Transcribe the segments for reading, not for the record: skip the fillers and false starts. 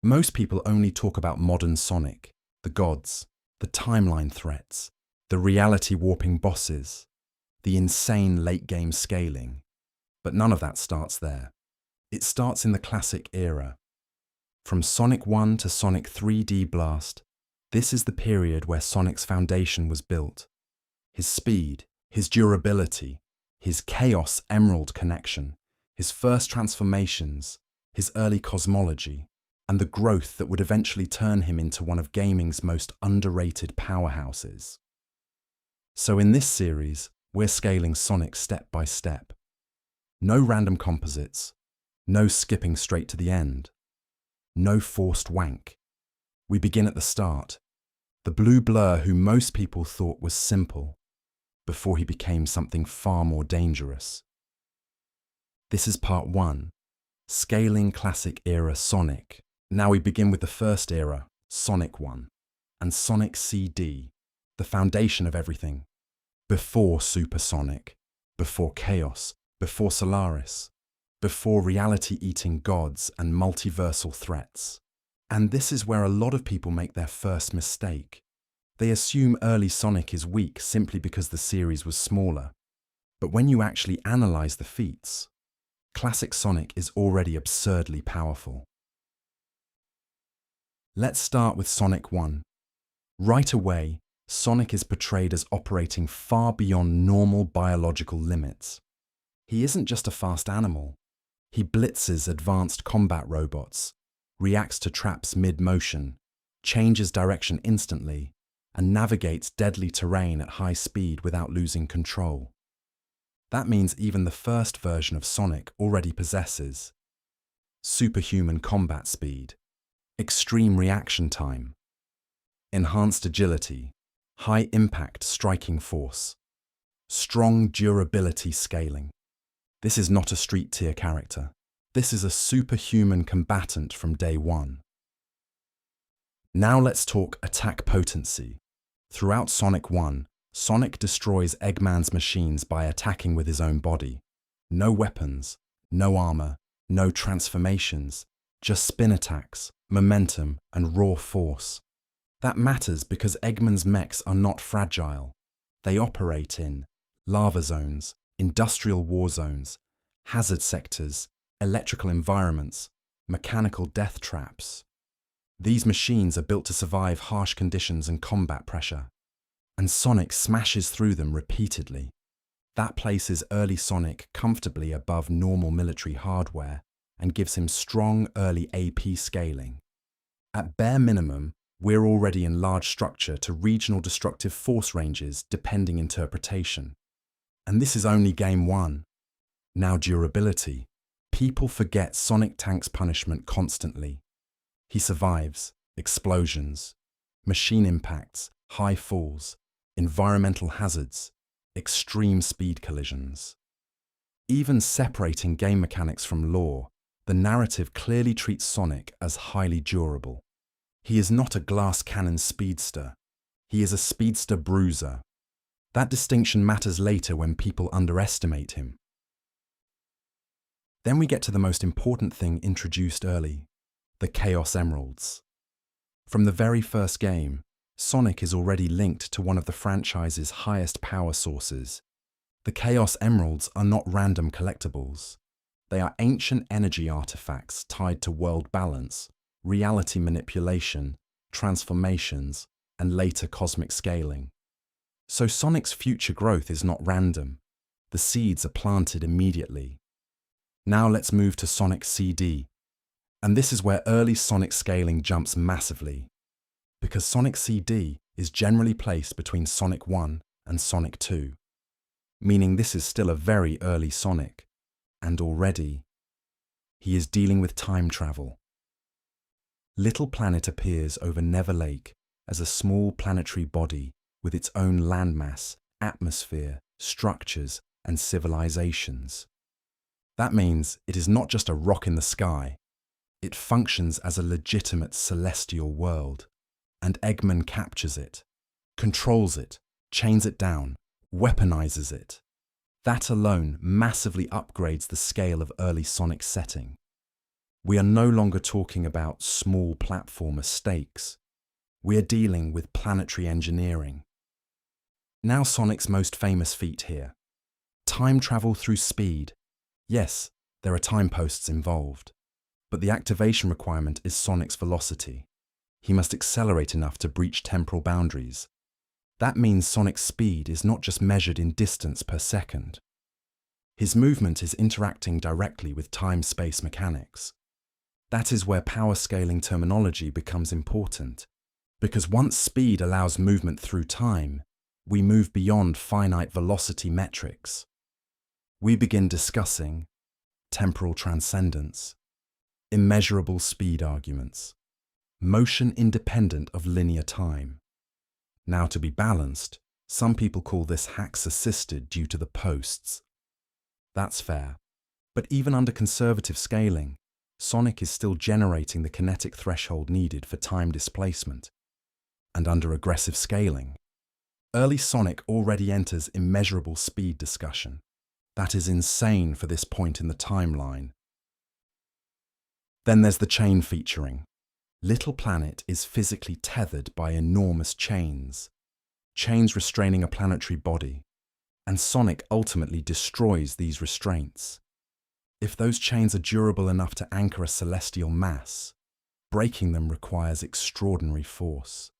Most people only talk about modern Sonic, the gods, the timeline threats, the reality-warping bosses, the insane late-game scaling. But none of that starts there. It starts in the classic era. From Sonic 1 to Sonic 3D Blast, this is the period where Sonic's foundation was built. His speed, his durability, his Chaos Emerald connection, his first transformations, his early cosmology, and the growth that would eventually turn him into one of gaming's most underrated powerhouses. So in this series, we're scaling Sonic step by step. No random composites, no skipping straight to the end, no forced wank. We begin at the start, the blue blur who most people thought was simple, before he became something far more dangerous. This is part 1, scaling classic era Sonic. Now we begin with the first era, Sonic 1, and Sonic CD, the foundation of everything. Before Super Sonic, before Chaos, before Solaris, before reality-eating gods and multiversal threats. And this is where a lot of people make their first mistake. They assume early Sonic is weak simply because the series was smaller. But when you actually analyze the feats, classic Sonic is already absurdly powerful. Let's start with Sonic 1. Right away, Sonic is portrayed as operating far beyond normal biological limits. He isn't just a fast animal. He blitzes advanced combat robots, reacts to traps mid-motion, changes direction instantly, and navigates deadly terrain at high speed without losing control. That means even the first version of Sonic already possesses superhuman combat speed, extreme reaction time, enhanced agility, high impact striking force, strong durability scaling. This is not a street tier character. This is a superhuman combatant from day one. Now let's talk attack potency. Throughout Sonic 1, Sonic destroys Eggman's machines by attacking with his own body. No weapons, no armor, no transformations, just spin attacks, momentum, and raw force. That matters because Eggman's mechs are not fragile. They operate in lava zones, industrial war zones, hazard sectors, electrical environments, mechanical death traps. These machines are built to survive harsh conditions and combat pressure, and Sonic smashes through them repeatedly. That places early Sonic comfortably above normal military hardware and gives him strong early AP scaling. At bare minimum, we're already in large structure to regional destructive force ranges depending interpretation. And this is only game 1. Now durability. People forget Sonic tanks punishment constantly. He survives explosions, machine impacts, high falls, environmental hazards, extreme speed collisions. Even separating game mechanics from lore, the narrative clearly treats Sonic as highly durable. He is not a glass cannon speedster. He is a speedster bruiser. That distinction matters later when people underestimate him. Then we get to the most important thing introduced early, the Chaos Emeralds. From the very first game, Sonic is already linked to one of the franchise's highest power sources. The Chaos Emeralds are not random collectibles. They are ancient energy artifacts tied to world balance, reality manipulation, transformations, and later cosmic scaling. So Sonic's future growth is not random. The seeds are planted immediately. Now let's move to Sonic CD. And this is where early Sonic scaling jumps massively, because Sonic CD is generally placed between Sonic 1 and Sonic 2, meaning this is still a very early Sonic, and already he is dealing with time travel. Little Planet appears over Never Lake as a small planetary body with its own landmass, atmosphere, structures, and civilizations. That means it is not just a rock in the sky. It functions as a legitimate celestial world, and Eggman captures it, controls it, chains it down, weaponizes it. That alone massively upgrades the scale of early Sonic's setting. We are no longer talking about small platformer stakes. We are dealing with planetary engineering. Now Sonic's most famous feat here. Time travel through speed. Yes, there are time posts involved, but the activation requirement is Sonic's velocity. He must accelerate enough to breach temporal boundaries. That means Sonic's speed is not just measured in distance per second. His movement is interacting directly with time-space mechanics. That is where power scaling terminology becomes important, because once speed allows movement through time, we move beyond finite velocity metrics. We begin discussing temporal transcendence, immeasurable speed arguments, motion independent of linear time. Now, to be balanced, some people call this Hacks-assisted due to the posts. That's fair, but even under conservative scaling, Sonic is still generating the kinetic threshold needed for time displacement. And under aggressive scaling, early Sonic already enters immeasurable speed discussion. That is insane for this point in the timeline. Then there's the chain featuring. Little Planet is physically tethered by enormous chains restraining a planetary body, and Sonic ultimately destroys these restraints. If those chains are durable enough to anchor a celestial mass, breaking them requires extraordinary force.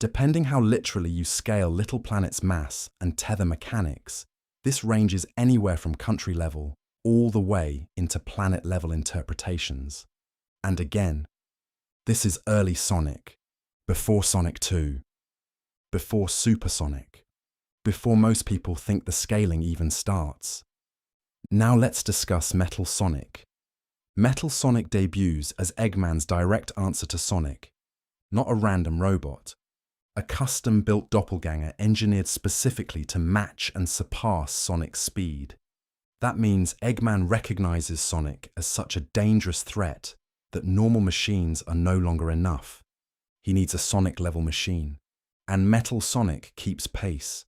Depending how literally you scale Little Planet's mass and tether mechanics, this ranges anywhere from country level all the way into planet level interpretations. And again, this is early Sonic, before Sonic 2, before Supersonic, before most people think the scaling even starts. Now let's discuss Metal Sonic. Metal Sonic debuts as Eggman's direct answer to Sonic, not a random robot, a custom-built doppelganger engineered specifically to match and surpass Sonic's speed. That means Eggman recognizes Sonic as such a dangerous threat that normal machines are no longer enough. He needs a Sonic-level machine. And Metal Sonic keeps pace,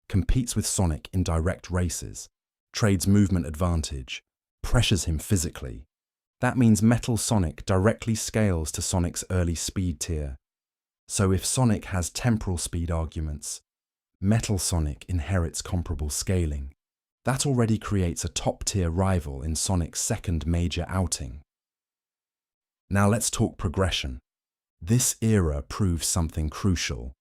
competes with Sonic in direct races, trades movement advantage, pressures him physically. That means Metal Sonic directly scales to Sonic's early speed tier. So if Sonic has temporal speed arguments, Metal Sonic inherits comparable scaling. That already creates a top-tier rival in Sonic's second major outing. Now let's talk progression. This era proves something crucial.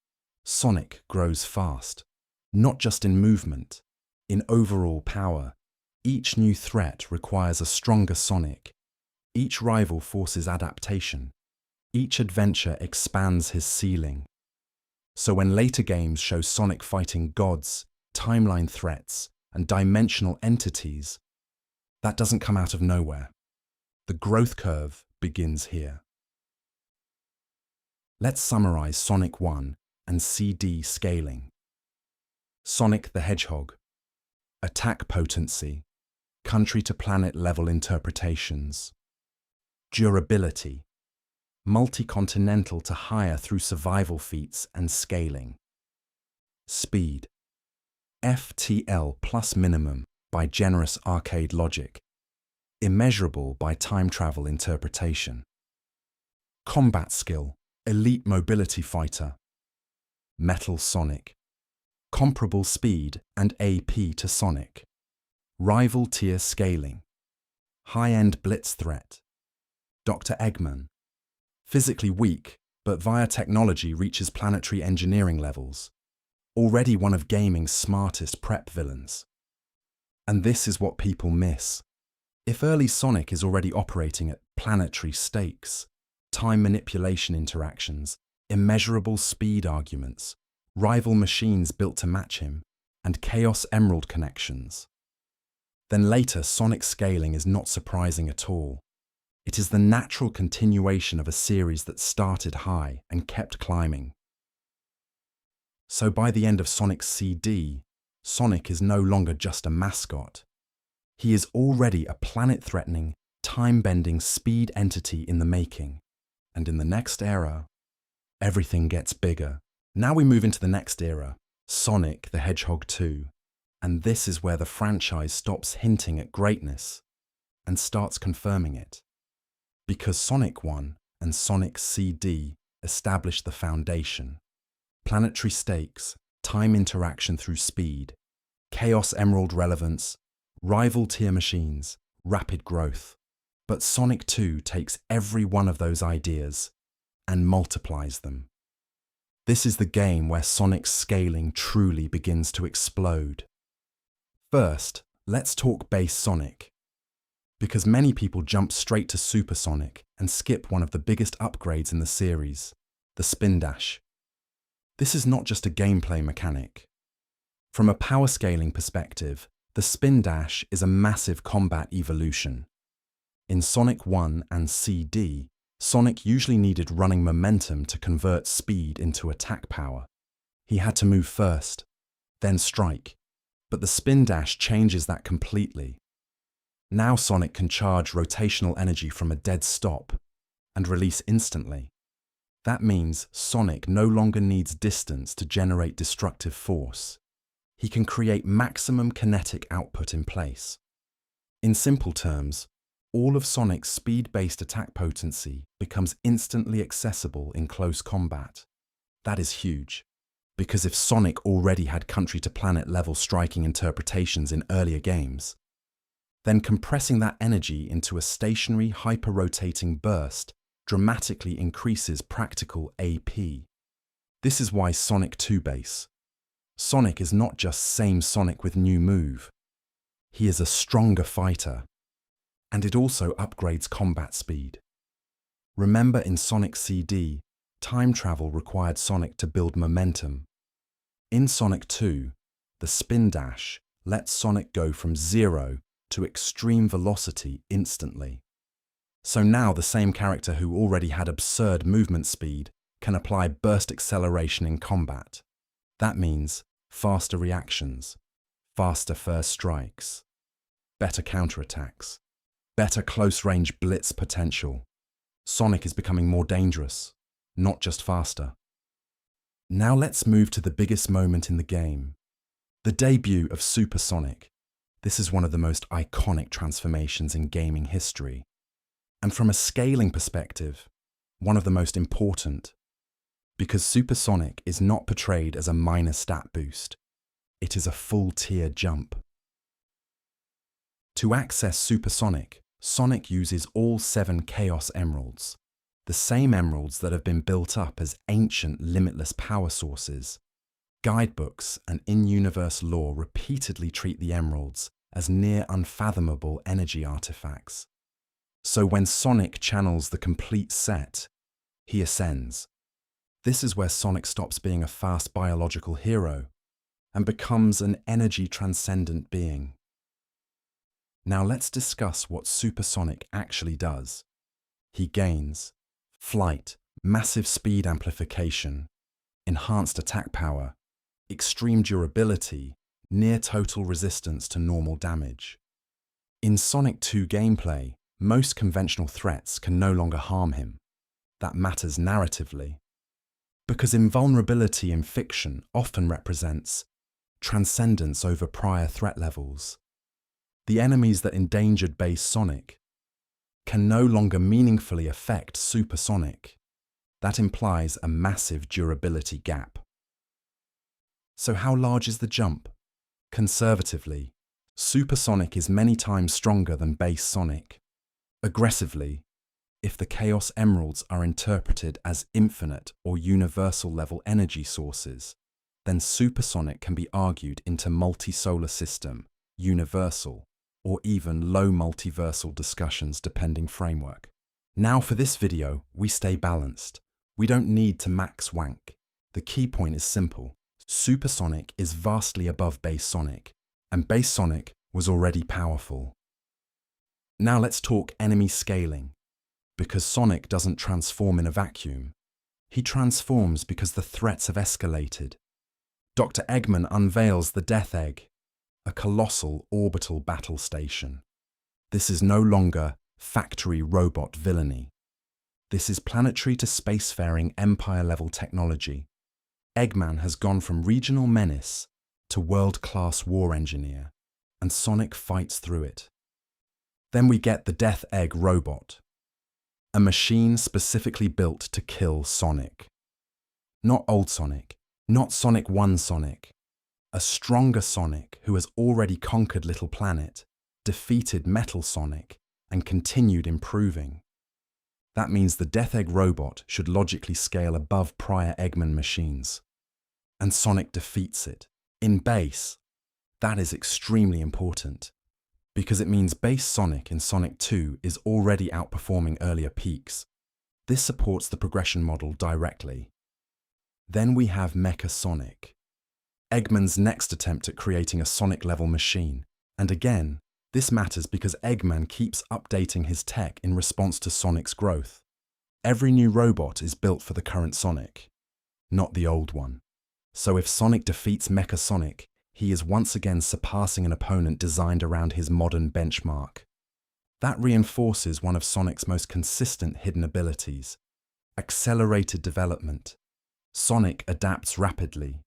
Sonic grows fast, not just in movement, in overall power. Each new threat requires a stronger Sonic. Each rival forces adaptation. Each adventure expands his ceiling. So when later games show Sonic fighting gods, timeline threats, and dimensional entities, that doesn't come out of nowhere. The growth curve begins here. Let's summarize Sonic 1 and CD scaling. Sonic the Hedgehog. Attack potency. Country-to-planet level interpretations. Durability. Multi-continental to higher through survival feats and scaling. Speed. FTL plus minimum by generous arcade logic. Immeasurable by time travel interpretation. Combat skill. Elite mobility fighter. Metal Sonic. Comparable speed and AP to Sonic. Rival tier scaling. High-end blitz threat. Dr. Eggman. Physically weak, but via technology reaches planetary engineering levels. Already one of gaming's smartest prep villains. And this is what people miss. If early Sonic is already operating at planetary stakes, time manipulation interactions, immeasurable speed arguments, rival machines built to match him, and Chaos Emerald connections, then later Sonic scaling is not surprising at all. It is the natural continuation of a series that started high and kept climbing. So by the end of Sonic's CD, Sonic is no longer just a mascot. He is already a planet-threatening, time-bending speed entity in the making. And in the next era, everything gets bigger. Now we move into the next era, Sonic the Hedgehog 2. And this is where the franchise stops hinting at greatness and starts confirming it. Because Sonic 1 and Sonic CD established the foundation. Planetary stakes, time interaction through speed, Chaos Emerald relevance, rival tier machines, rapid growth. But Sonic 2 takes every one of those ideas and multiplies them. This is the game where Sonic's scaling truly begins to explode. First, let's talk base Sonic. Because many people jump straight to Super Sonic and skip one of the biggest upgrades in the series, the Spin Dash. This is not just a gameplay mechanic. From a power scaling perspective, the Spin Dash is a massive combat evolution. In Sonic 1 and CD, Sonic usually needed running momentum to convert speed into attack power. He had to move first, then strike. But the Spin Dash changes that completely. Now Sonic can charge rotational energy from a dead stop and release instantly. That means Sonic no longer needs distance to generate destructive force. He can create maximum kinetic output in place. In simple terms, all of Sonic's speed-based attack potency becomes instantly accessible in close combat. That is huge, because if Sonic already had country-to-planet level striking interpretations in earlier games, then compressing that energy into a stationary hyper-rotating burst dramatically increases practical AP. This is why Sonic 2 base. Sonic is not just same Sonic with new move. He is a stronger fighter. And it also upgrades combat speed. Remember in Sonic CD, time travel required Sonic to build momentum. In Sonic 2, the Spin Dash lets Sonic go from 0 to extreme velocity instantly. So now the same character who already had absurd movement speed can apply burst acceleration in combat. That means faster reactions, faster first strikes, better counterattacks, better close-range blitz potential. Sonic is becoming more dangerous, not just faster. Now let's move to the biggest moment in the game, the debut of Super Sonic. This is one of the most iconic transformations in gaming history. And from a scaling perspective, one of the most important. Because Super Sonic is not portrayed as a minor stat boost. It is a full tier jump. To access Super Sonic, Sonic uses all 7 Chaos Emeralds, the same emeralds that have been built up as ancient limitless power sources. Guidebooks and in-universe lore repeatedly treat the emeralds as near unfathomable energy artifacts. So when Sonic channels the complete set, he ascends. This is where Sonic stops being a fast biological hero and becomes an energy-transcendent being. Now let's discuss what Super Sonic actually does. He gains flight, massive speed amplification, enhanced attack power, extreme durability, near total resistance to normal damage. In Sonic 2 gameplay, most conventional threats can no longer harm him. That matters narratively. Because invulnerability in fiction often represents transcendence over prior threat levels. The enemies that endangered base Sonic can no longer meaningfully affect Super Sonic. That implies a massive durability gap. So how large is the jump? Conservatively, Super Sonic is many times stronger than base Sonic. Aggressively, if the Chaos Emeralds are interpreted as infinite or universal level energy sources, then Super Sonic can be argued into multi-solar system, universal, or even low multiversal discussions depending framework. Now for this video, we stay balanced. We don't need to max wank. The key point is simple. Super Sonic is vastly above base Sonic, and base Sonic was already powerful. Now let's talk enemy scaling. Because Sonic doesn't transform in a vacuum. He transforms because the threats have escalated. Dr. Eggman unveils the Death Egg, a colossal orbital battle station. This is no longer factory robot villainy. This is planetary to spacefaring empire-level technology. Eggman has gone from regional menace to world-class war engineer, and Sonic fights through it. Then we get the Death Egg robot. a machine specifically built to kill Sonic. Not old Sonic, not Sonic 1 Sonic. A stronger Sonic who has already conquered Little Planet, defeated Metal Sonic, and continued improving. That means the Death Egg robot should logically scale above prior Eggman machines. And Sonic defeats it. In base, that is extremely important, because it means base Sonic in Sonic 2 is already outperforming earlier peaks. This supports the progression model directly. Then we have Mecha Sonic, Eggman's next attempt at creating a Sonic-level machine. And again, this matters because Eggman keeps updating his tech in response to Sonic's growth. Every new robot is built for the current Sonic, not the old one. So if Sonic defeats Mecha Sonic, he is once again surpassing an opponent designed around his modern benchmark. That reinforces one of Sonic's most consistent hidden abilities: accelerated development. Sonic adapts rapidly.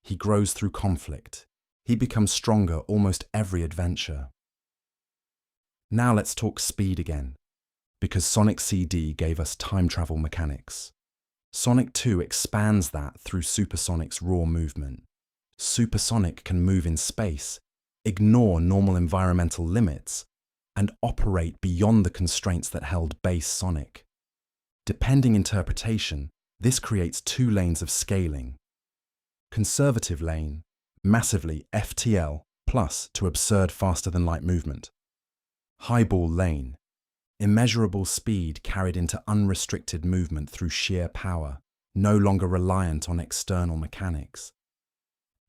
He grows through conflict. He becomes stronger almost every adventure. Now let's talk speed again, because Sonic CD gave us time travel mechanics. Sonic 2 expands that through Supersonic's raw movement. Supersonic can move in space, ignore normal environmental limits, and operate beyond the constraints that held base Sonic. Depending interpretation, this creates two lanes of scaling. Conservative lane, massively FTL plus to absurd faster-than-light movement. Highball lane, immeasurable speed carried into unrestricted movement through sheer power, no longer reliant on external mechanics.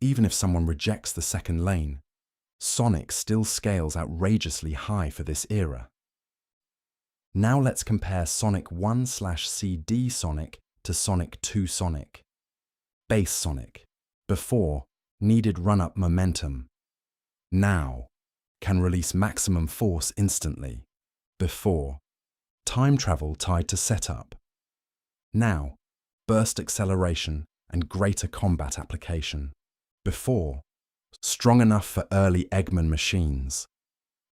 Even if someone rejects the second lane, Sonic still scales outrageously high for this era. Now let's compare Sonic 1/CD Sonic to Sonic 2 Sonic. Base Sonic, before, needed run-up momentum. Now, can release maximum force instantly. Before, time travel tied to setup. Now, burst acceleration and greater combat application. Before, strong enough for early Eggman machines.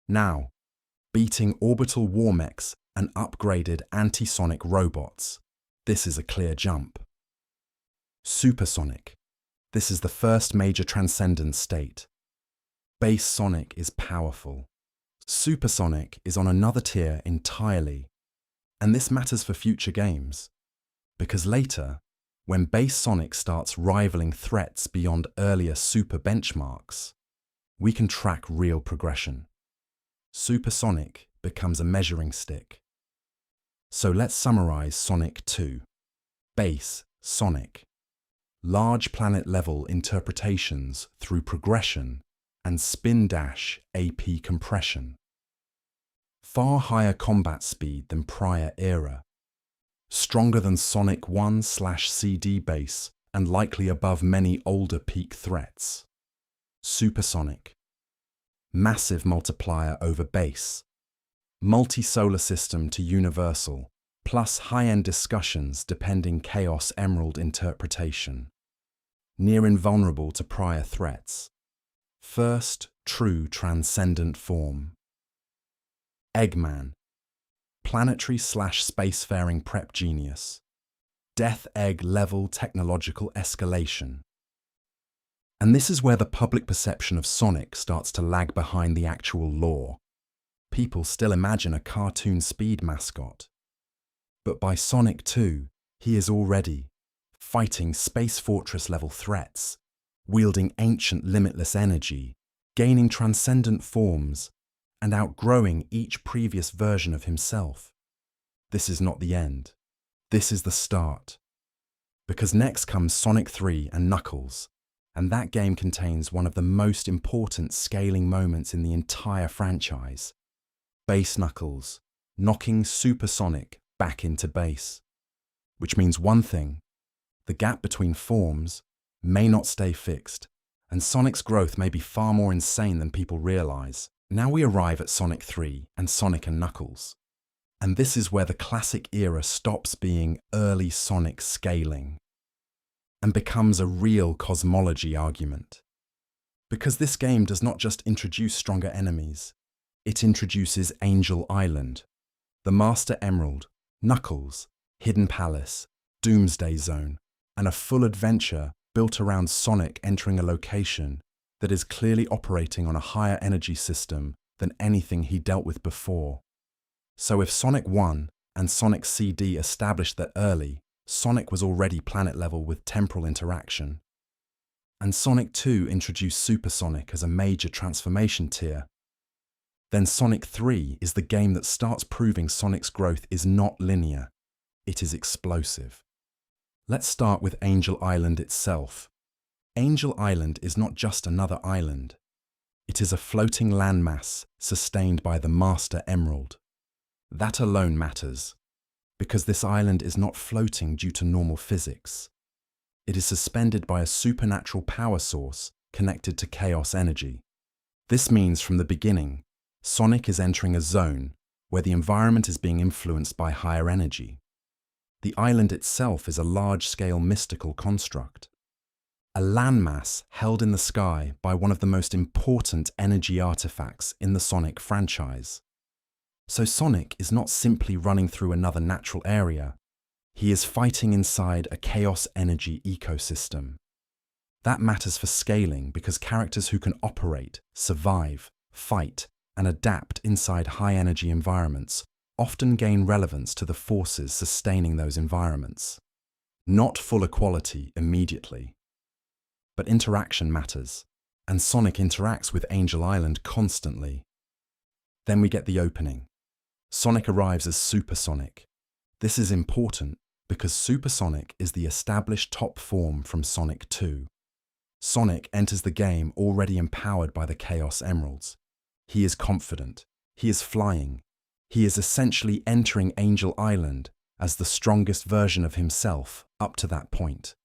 Now, beating orbital war mechs and upgraded anti-Sonic robots. This is a clear jump. Supersonic. This is the first major transcendence state. Base Sonic is powerful. Supersonic is on another tier entirely. And this matters for future games, because later, when base Sonic starts rivaling threats beyond earlier super benchmarks, we can track real progression. Supersonic becomes a measuring stick. So let's summarize Sonic 2. Base Sonic. Large planet-level interpretations through progression and spin dash AP compression. Far higher combat speed than prior era. Stronger than Sonic 1/CD base and likely above many older peak threats. Supersonic. Massive multiplier over base. Multi-solar system to universal, plus high-end discussions depending Chaos Emerald interpretation. Near invulnerable to prior threats. First true transcendent form. Eggman. Planetary/spacefaring prep genius. Death Egg level technological escalation. And this is where the public perception of Sonic starts to lag behind the actual lore. People still imagine a cartoon speed mascot. But by Sonic 2, he is already fighting Space Fortress level threats, wielding ancient limitless energy, gaining transcendent forms, and outgrowing each previous version of himself. This is not the end. This is the start. Because next comes Sonic 3 and Knuckles, and that game contains one of the most important scaling moments in the entire franchise. Base Knuckles, knocking Supersonic back into base. Which means one thing: the gap between forms may not stay fixed, and Sonic's growth may be far more insane than people realize. Now we arrive at Sonic 3 and Sonic and Knuckles. And this is where the classic era stops being early Sonic scaling and becomes a real cosmology argument. Because this game does not just introduce stronger enemies, it introduces Angel Island, the Master Emerald, Knuckles, Hidden Palace, Doomsday Zone, and a full adventure built around Sonic entering a location that is clearly operating on a higher energy system than anything he dealt with before. So if Sonic 1 and Sonic CD established that early, Sonic was already planet level with temporal interaction. And Sonic 2 introduced Supersonic as a major transformation tier. Then Sonic 3 is the game that starts proving Sonic's growth is not linear, it is explosive. Let's start with Angel Island itself. Angel Island is not just another island. It is a floating landmass sustained by the Master Emerald. That alone matters, because this island is not floating due to normal physics. It is suspended by a supernatural power source connected to chaos energy. This means from the beginning, Sonic is entering a zone where the environment is being influenced by higher energy. The island itself is a large-scale mystical construct, a landmass held in the sky by one of the most important energy artifacts in the Sonic franchise. So Sonic is not simply running through another natural area, he is fighting inside a chaos energy ecosystem. That matters for scaling because characters who can operate, survive, fight, and adapt inside high-energy environments often gain relevance to the forces sustaining those environments. Not full equality immediately. But interaction matters, and Sonic interacts with Angel Island constantly. Then we get the opening. Sonic arrives as Supersonic. This is important because Supersonic is the established top form from Sonic 2. Sonic enters the game already empowered by the Chaos Emeralds. He is confident. He is flying. He is essentially entering Angel Island as the strongest version of himself up to that point.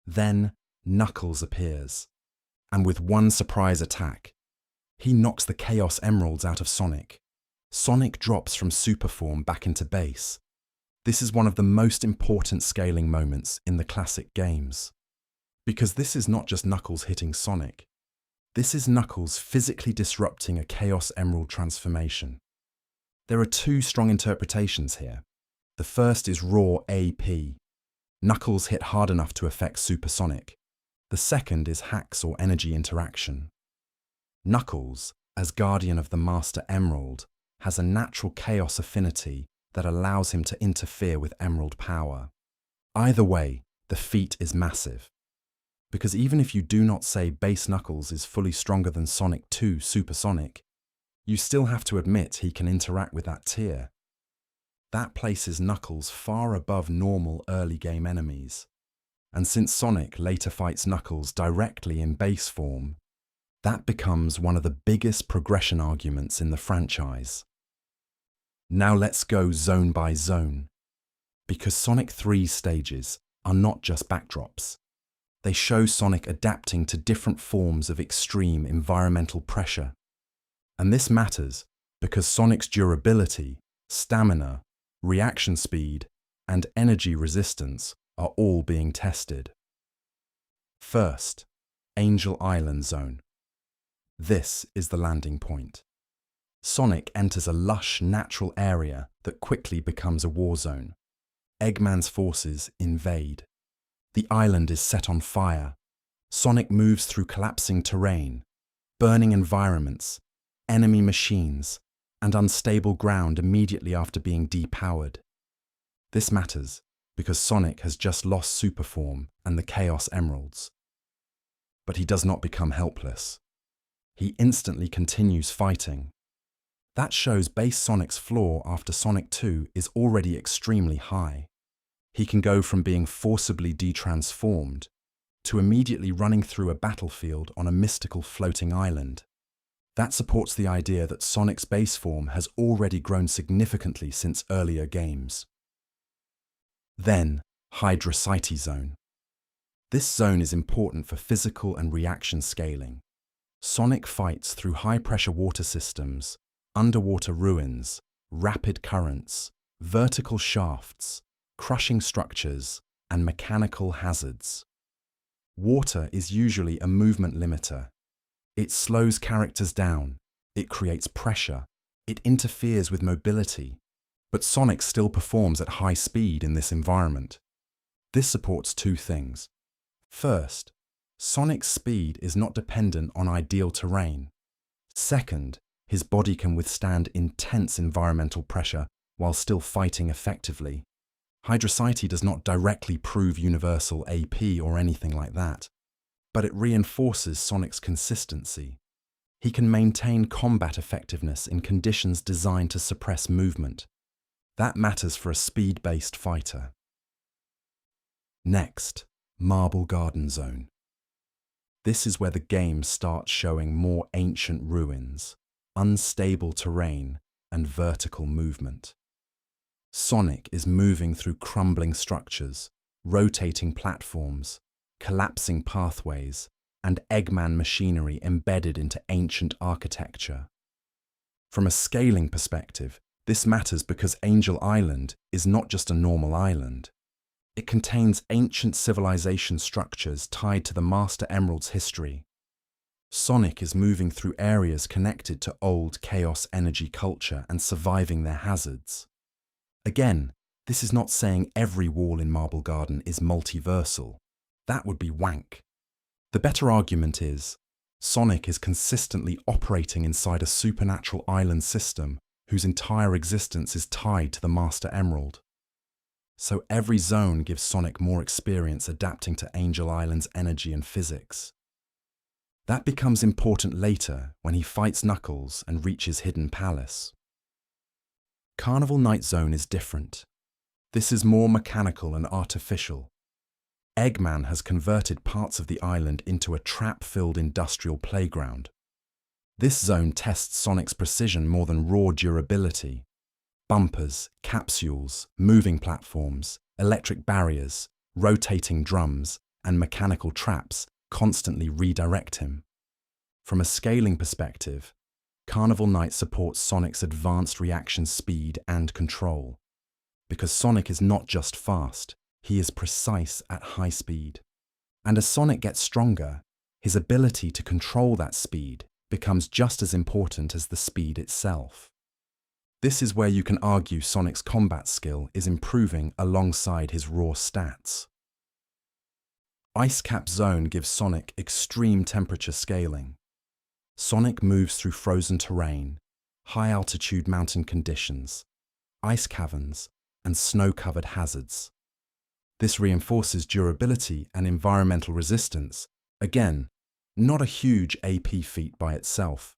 Then Knuckles appears, and with one surprise attack, he knocks the Chaos Emeralds out of Sonic. Sonic drops from super form back into base. This is one of the most important scaling moments in the classic games. Because this is not just Knuckles hitting Sonic. This is Knuckles physically disrupting a Chaos Emerald transformation. There are two strong interpretations here. The first is raw AP. Knuckles hit hard enough to affect Supersonic. The second is hacks or energy interaction. Knuckles, as guardian of the Master Emerald, has a natural chaos affinity that allows him to interfere with Emerald power. Either way, the feat is massive. Because even if you do not say base Knuckles is fully stronger than Sonic 2 Supersonic, you still have to admit he can interact with that tier. That places Knuckles far above normal early game enemies. And since Sonic later fights Knuckles directly in base form, that becomes one of the biggest progression arguments in the franchise. Now let's go zone by zone. Because Sonic 3's stages are not just backdrops. They show Sonic adapting to different forms of extreme environmental pressure. And this matters because Sonic's durability, stamina, reaction speed, and energy resistance are all being tested. First, Angel Island Zone. This is the landing point. Sonic enters a lush, natural area that quickly becomes a war zone. Eggman's forces invade. The island is set on fire. Sonic moves through collapsing terrain, burning environments, enemy machines, and unstable ground immediately after being depowered. This matters because Sonic has just lost Superform and the Chaos Emeralds. But he does not become helpless. He instantly continues fighting. That shows base Sonic's floor after Sonic 2 is already extremely high. He can go from being forcibly detransformed to immediately running through a battlefield on a mystical floating island. That supports the idea that Sonic's base form has already grown significantly since earlier games. Then, Hydra City Zone. This zone is important for physical and reaction scaling. Sonic fights through high-pressure water systems, underwater ruins, rapid currents, vertical shafts, crushing structures, and mechanical hazards. Water is usually a movement limiter. It slows characters down, it creates pressure, it interferes with mobility, But Sonic still performs at high speed in this environment. This supports two things. First, Sonic's speed is not dependent on ideal terrain. Second, his body can withstand intense environmental pressure while still fighting effectively. Hydrocyte does not directly prove universal AP or anything like that, but it reinforces Sonic's consistency. He can maintain combat effectiveness in conditions designed to suppress movement. That matters for a speed-based fighter. Next, Marble Garden Zone. This is where the game starts showing more ancient ruins, unstable terrain, and vertical movement. Sonic is moving through crumbling structures, rotating platforms, collapsing pathways, and Eggman machinery embedded into ancient architecture. From a scaling perspective, this matters because Angel Island is not just a normal island. It contains ancient civilization structures tied to the Master Emerald's history. Sonic is moving through areas connected to old chaos energy culture and surviving their hazards. Again, this is not saying every wall in Marble Garden is multiversal. That would be wank. The better argument is, Sonic is consistently operating inside a supernatural island system whose entire existence is tied to the Master Emerald. So every zone gives Sonic more experience adapting to Angel Island's energy and physics. That becomes important later when he fights Knuckles and reaches Hidden Palace. Carnival Night Zone is different. This is more mechanical and artificial. Eggman has converted parts of the island into a trap-filled industrial playground. This zone tests Sonic's precision more than raw durability. Bumpers, capsules, moving platforms, electric barriers, rotating drums, and mechanical traps constantly redirect him. From a scaling perspective, Carnival Night supports Sonic's advanced reaction speed and control. Because Sonic is not just fast, he is precise at high speed. And as Sonic gets stronger, his ability to control that speed becomes just as important as the speed itself. This is where you can argue Sonic's combat skill is improving alongside his raw stats. Ice Cap Zone gives Sonic extreme temperature scaling. Sonic moves through frozen terrain, high-altitude mountain conditions, ice caverns, and snow-covered hazards. This reinforces durability and environmental resistance. Again, not a huge AP feat by itself,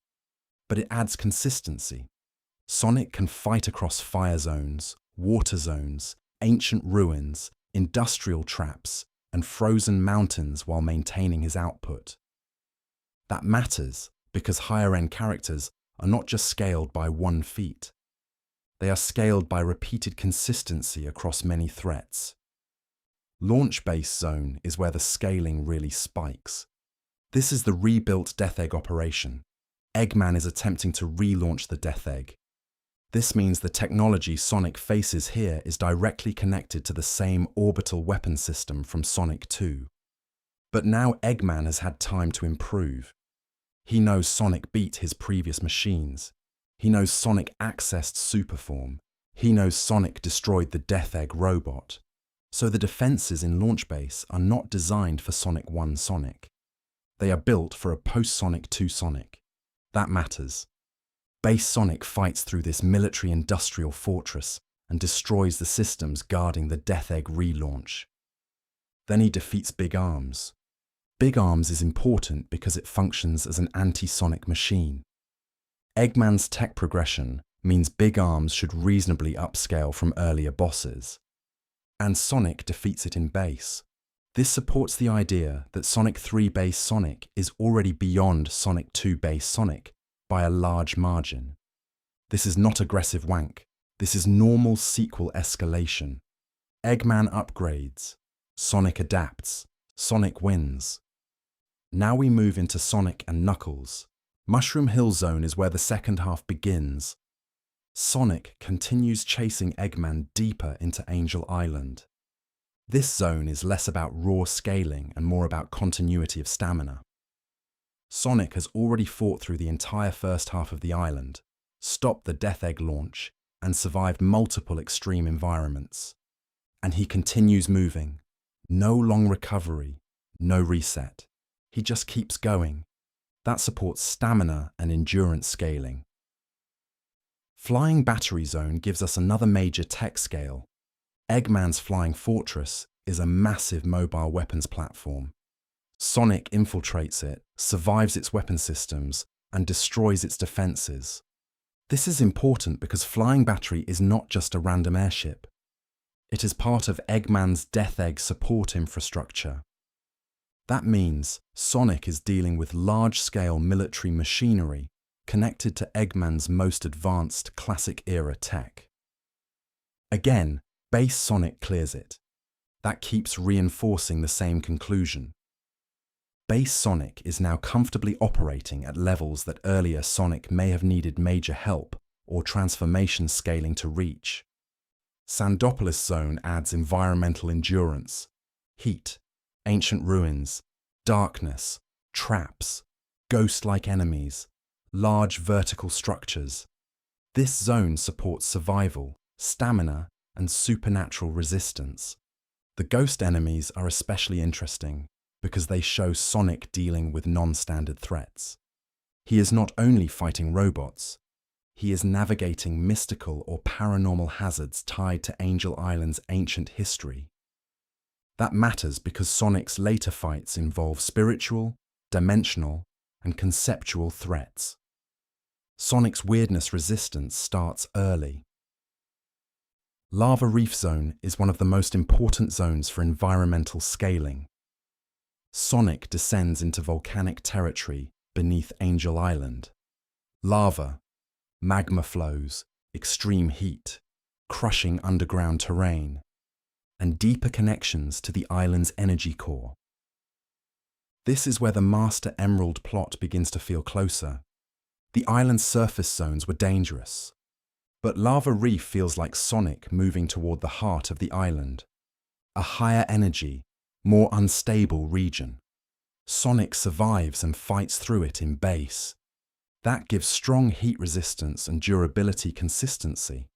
but it adds consistency. Sonic can fight across fire zones, water zones, ancient ruins, industrial traps, and frozen mountains while maintaining his output. That matters because higher-end characters are not just scaled by one feat. They are scaled by repeated consistency across many threats. Launch Base Zone is where the scaling really spikes. This is the rebuilt Death Egg operation. Eggman is attempting to relaunch the Death Egg. This means the technology Sonic faces here is directly connected to the same orbital weapon system from Sonic 2. But now Eggman has had time to improve. He knows Sonic beat his previous machines. He knows Sonic accessed Superform. He knows Sonic destroyed the Death Egg robot. So the defenses in Launch Base are not designed for Sonic 1 Sonic. They are built for a post-Sonic 2 Sonic. That matters. Base Sonic fights through this military-industrial fortress and destroys the systems guarding the Death Egg relaunch. Then he defeats Big Arms. Big Arms is important because it functions as an anti-Sonic machine. Eggman's tech progression means Big Arms should reasonably upscale from earlier bosses. And Sonic defeats it in base. This supports the idea that Sonic 3 base Sonic is already beyond Sonic 2 base Sonic by a large margin. This is not aggressive wank. This is normal sequel escalation. Eggman upgrades. Sonic adapts. Sonic wins. Now we move into Sonic and Knuckles. Mushroom Hill Zone is where the second half begins. Sonic continues chasing Eggman deeper into Angel Island. This zone is less about raw scaling and more about continuity of stamina. Sonic has already fought through the entire first half of the island, stopped the Death Egg launch, and survived multiple extreme environments. And he continues moving. No long recovery, no reset. He just keeps going. That supports stamina and endurance scaling. Flying Battery Zone gives us another major tech scale. Eggman's Flying Fortress is a massive mobile weapons platform. Sonic infiltrates it, survives its weapon systems, and destroys its defenses. This is important because Flying Battery is not just a random airship. It is part of Eggman's Death Egg support infrastructure. That means Sonic is dealing with large-scale military machinery connected to Eggman's most advanced classic-era tech. Again, base Sonic clears it. That keeps reinforcing the same conclusion. Base Sonic is now comfortably operating at levels that earlier Sonic may have needed major help or transformation scaling to reach. Sandopolis Zone adds environmental endurance, heat, ancient ruins, darkness, traps, ghost-like enemies, large vertical structures. This zone supports survival, stamina, and supernatural resistance. The ghost enemies are especially interesting because they show Sonic dealing with non-standard threats. He is not only fighting robots, he is navigating mystical or paranormal hazards tied to Angel Island's ancient history. That matters because Sonic's later fights involve spiritual, dimensional, and conceptual threats. Sonic's weirdness resistance starts early. Lava Reef Zone is one of the most important zones for environmental scaling. Sonic descends into volcanic territory beneath Angel Island. Lava, magma flows, extreme heat, crushing underground terrain, and deeper connections to the island's energy core. This is where the Master Emerald plot begins to feel closer. The island's surface zones were dangerous, but Lava Reef feels like Sonic moving toward the heart of the island, a higher energy, more unstable region. Sonic survives and fights through it in base. That gives strong heat resistance and durability consistency.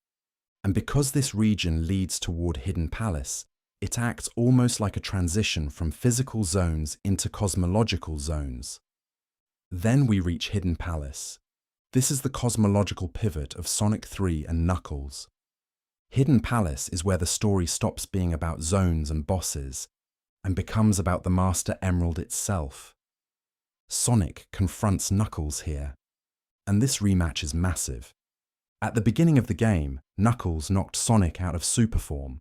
And because this region leads toward Hidden Palace, it acts almost like a transition from physical zones into cosmological zones. Then we reach Hidden Palace. This is the cosmological pivot of Sonic 3 and Knuckles. Hidden Palace is where the story stops being about zones and bosses and becomes about the Master Emerald itself. Sonic confronts Knuckles here, and this rematch is massive. At the beginning of the game, Knuckles knocked Sonic out of super form.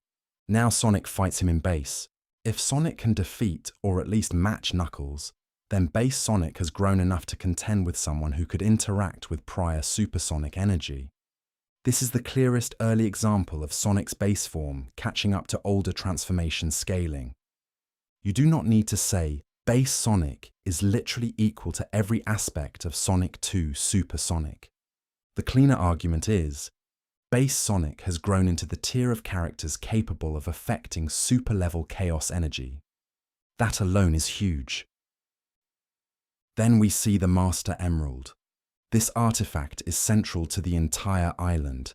Now Sonic fights him in base. If Sonic can defeat or at least match Knuckles, then base Sonic has grown enough to contend with someone who could interact with prior supersonic energy. This is the clearest early example of Sonic's base form catching up to older transformation scaling. You do not need to say base Sonic is literally equal to every aspect of Sonic 2 Supersonic. The cleaner argument is, base Sonic has grown into the tier of characters capable of affecting super-level chaos energy. That alone is huge. Then we see the Master Emerald. This artifact is central to the entire island.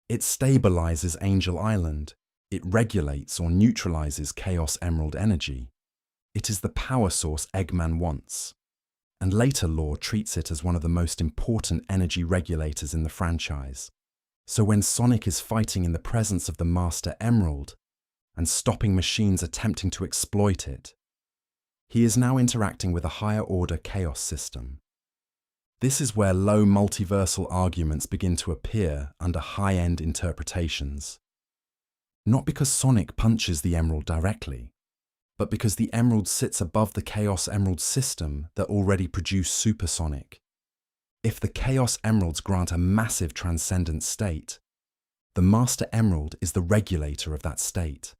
It stabilizes Angel Island. It regulates or neutralizes Chaos Emerald energy. It is the power source Eggman wants. And later lore treats it as one of the most important energy regulators in the franchise. So when Sonic is fighting in the presence of the Master Emerald and stopping machines attempting to exploit it, he is now interacting with a higher-order chaos system. This is where low multiversal arguments begin to appear under high-end interpretations. Not because Sonic punches the Emerald directly, but because the Emerald sits above the Chaos Emerald system that already produced Supersonic. If the Chaos Emeralds grant a massive transcendent state, the Master Emerald is the regulator of that state.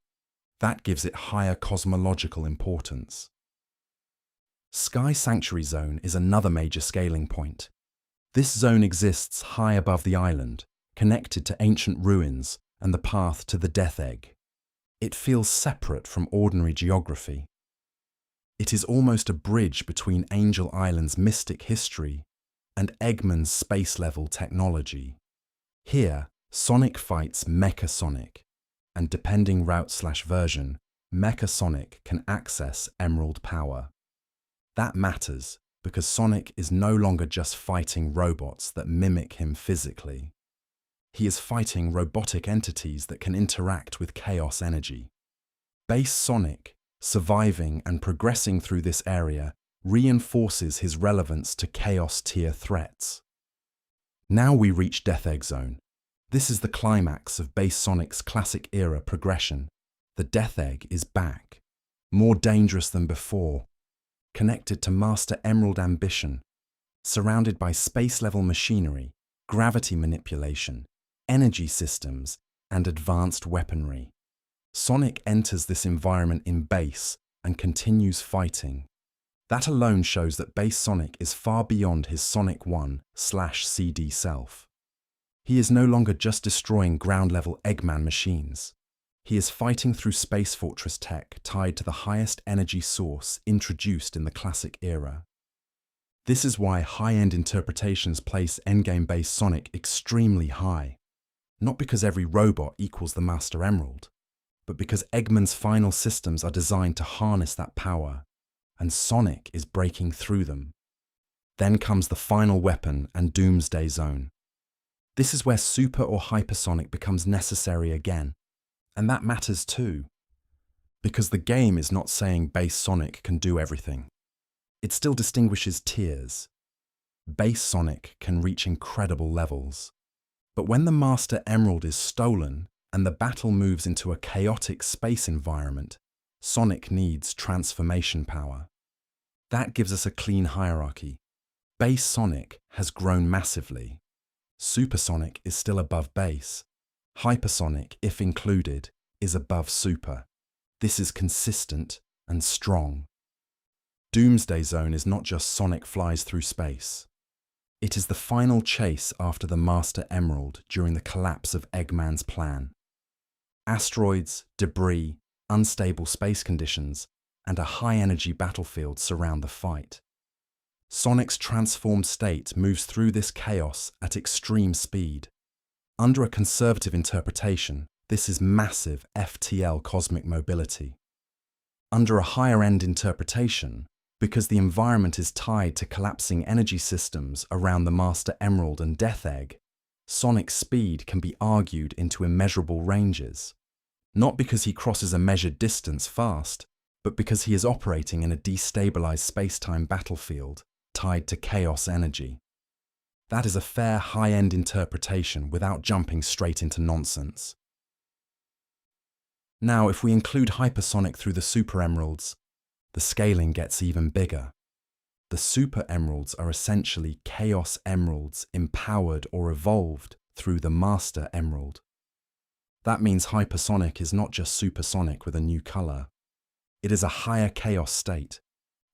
That gives it higher cosmological importance. Sky Sanctuary Zone is another major scaling point. This zone exists high above the island, connected to ancient ruins and the path to the Death Egg. It feels separate from ordinary geography. It is almost a bridge between Angel Island's mystic history and Eggman's space-level technology. Here, Sonic fights Mecha Sonic, and depending route/version, Mecha Sonic can access Emerald power. That matters because Sonic is no longer just fighting robots that mimic him physically. He is fighting robotic entities that can interact with chaos energy. Base Sonic, surviving and progressing through this area, reinforces his relevance to Chaos tier threats. Now we reach Death Egg Zone. This is the climax of Base Sonic's classic era progression. The Death Egg is back, more dangerous than before, connected to Master Emerald ambition, surrounded by space-level machinery, gravity manipulation, energy systems, and advanced weaponry. Sonic enters this environment in Base and continues fighting. That alone shows that Base Sonic is far beyond his Sonic 1/CD self. He is no longer just destroying ground-level Eggman machines. He is fighting through Space Fortress tech tied to the highest energy source introduced in the classic era. This is why high-end interpretations place endgame Base Sonic extremely high. Not because every robot equals the Master Emerald, but because Eggman's final systems are designed to harness that power, and Sonic is breaking through them. Then comes the final weapon and Doomsday Zone. This is where Super or Hypersonic becomes necessary again, and that matters too, because the game is not saying Base Sonic can do everything. It still distinguishes tiers. Base Sonic can reach incredible levels, but when the Master Emerald is stolen and the battle moves into a chaotic space environment, Sonic needs transformation power. That gives us a clean hierarchy. Base Sonic has grown massively. Supersonic is still above Base. Hypersonic, if included, is above Super. This is consistent and strong. Doomsday Zone is not just Sonic flies through space. It is the final chase after the Master Emerald during the collapse of Eggman's plan. Asteroids, debris, unstable space conditions, and a high-energy battlefield surround the fight. Sonic's transformed state moves through this chaos at extreme speed. Under a conservative interpretation, this is massive FTL cosmic mobility. Under a higher-end interpretation, because the environment is tied to collapsing energy systems around the Master Emerald and Death Egg, Sonic's speed can be argued into immeasurable ranges. Not because he crosses a measured distance fast, but because he is operating in a destabilized space-time battlefield tied to chaos energy. That is a fair high-end interpretation without jumping straight into nonsense. Now, if we include Hypersonic through the Super Emeralds, the scaling gets even bigger. The Super Emeralds are essentially Chaos Emeralds empowered or evolved through the Master Emerald. That means Hypersonic is not just Supersonic with a new color. It is a higher chaos state.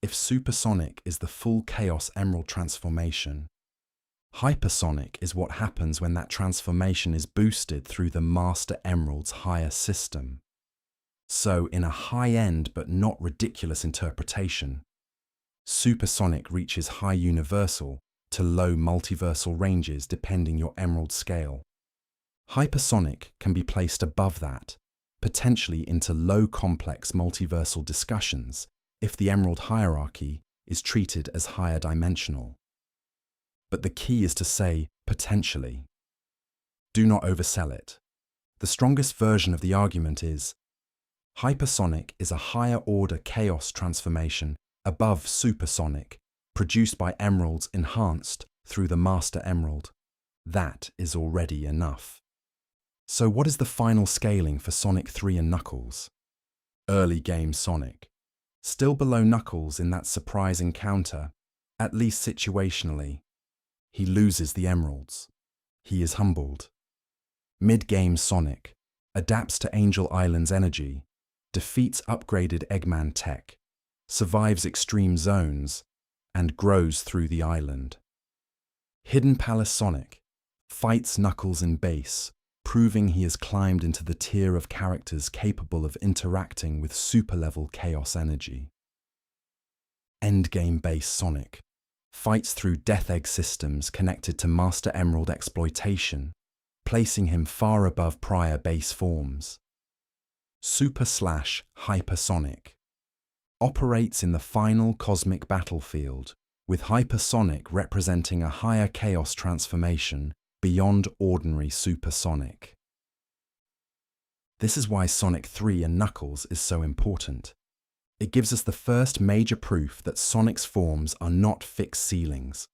If Supersonic is the full Chaos Emerald transformation, Hypersonic is what happens when that transformation is boosted through the Master Emerald's higher system. So, in a high-end but not ridiculous interpretation, Supersonic reaches high universal to low multiversal ranges depending your Emerald scale. Hypersonic can be placed above that, potentially into low complex multiversal discussions if the Emerald hierarchy is treated as higher dimensional. But the key is to say potentially. Do not oversell it. The strongest version of the argument is Hypersonic is a higher order chaos transformation above Supersonic, produced by Emeralds enhanced through the Master Emerald. That is already enough. So what is the final scaling for Sonic 3 and Knuckles? Early game Sonic. Still below Knuckles in that surprise encounter, at least situationally. He loses the Emeralds. He is humbled. Mid-game Sonic adapts to Angel Island's energy, defeats upgraded Eggman tech, survives extreme zones, and grows through the island. Hidden Palace Sonic fights Knuckles in Base, proving he has climbed into the tier of characters capable of interacting with super-level chaos energy. Endgame Base Sonic fights through Death Egg systems connected to Master Emerald exploitation, placing him far above prior base forms. Super/Hypersonic operates in the final cosmic battlefield, with Hypersonic representing a higher chaos transformation beyond ordinary supersonic. This is why Sonic 3 and Knuckles is so important. It gives us the first major proof that Sonic's forms are not fixed ceilings.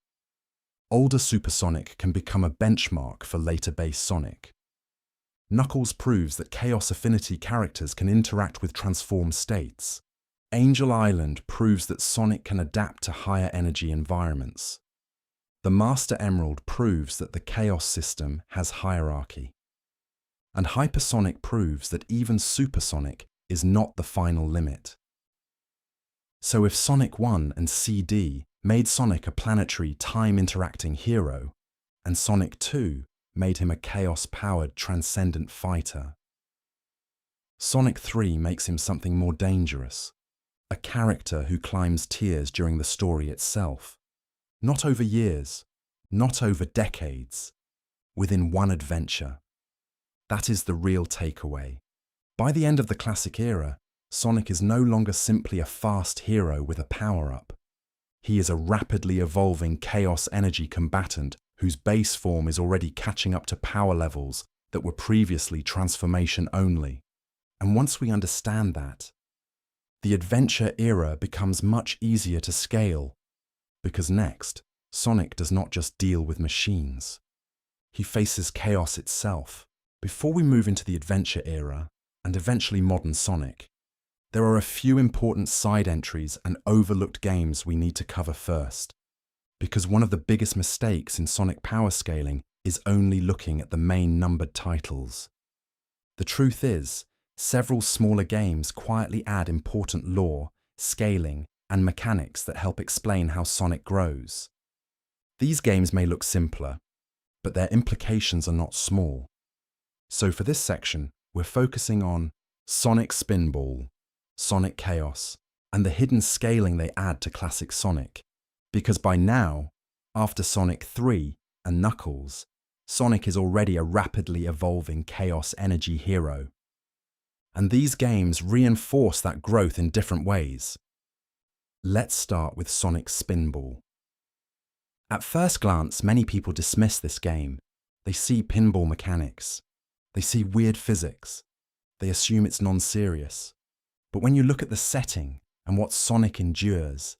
Older Supersonic can become a benchmark for later base Sonic. Knuckles proves that Chaos Affinity characters can interact with transformed states. Angel Island proves that Sonic can adapt to higher energy environments. The Master Emerald proves that the Chaos system has hierarchy. And Hypersonic proves that even Supersonic is not the final limit. So if Sonic 1 and CD made Sonic a planetary time-interacting hero, and Sonic 2 made him a chaos-powered transcendent fighter, Sonic 3 makes him something more dangerous, a character who climbs tiers during the story itself. Not over years, not over decades, within one adventure. That is the real takeaway. By the end of the classic era, Sonic is no longer simply a fast hero with a power-up. He is a rapidly evolving chaos energy combatant whose base form is already catching up to power levels that were previously transformation only. And once we understand that, the adventure era becomes much easier to scale, because next, Sonic does not just deal with machines. He faces chaos itself. Before we move into the adventure era, and eventually modern Sonic, there are a few important side entries and overlooked games we need to cover first, because one of the biggest mistakes in Sonic power scaling is only looking at the main numbered titles. The truth is, several smaller games quietly add important lore, scaling, and mechanics that help explain how Sonic grows. These games may look simpler, but their implications are not small. So for this section, we're focusing on Sonic Spinball, Sonic Chaos, and the hidden scaling they add to classic Sonic. Because by now, after Sonic 3 and Knuckles, Sonic is already a rapidly evolving chaos energy hero. And these games reinforce that growth in different ways. Let's start with Sonic Spinball. At first glance, many people dismiss this game. They see pinball mechanics. They see weird physics. They assume it's non-serious. But when you look at the setting and what Sonic endures,